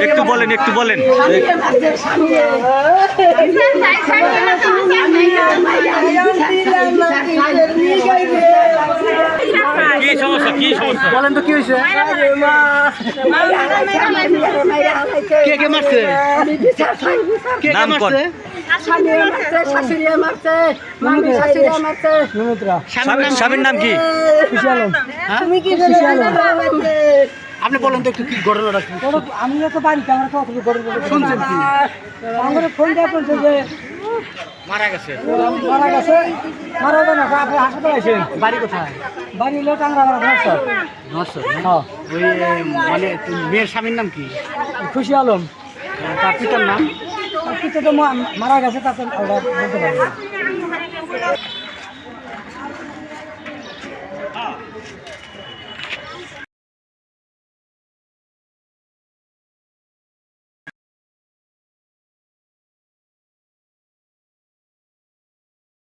একটু বলেন একটু বলেন। কি সমস্যা কি সমস্যা বলেন তো, কি হয়েছে? কে কে মারছে? কে কে মারছে? স্বামীর নাম কি? আপনি বলেন তো একটু কি ঘটনাটা? আমি তো বাড়িতে আমার কত ঘটনা শুনছেন কি? আমার ফোন দেওয়া বলছে যে মারা গেছে। মারা গেছে। মারা যাবে না, আপনি হাসপাতালে আছেন। বাড়ি কোথায়? বাড়ি হলো টাঙ্গা নরসর। নরসর। হ্যাঁ, ওই মানে মেয়ের স্বামীর নাম কি? খুশি আলম। তার পিতার নাম? কিছু তো মারা গেছে, তারপর ওরা বলতে পারবে না।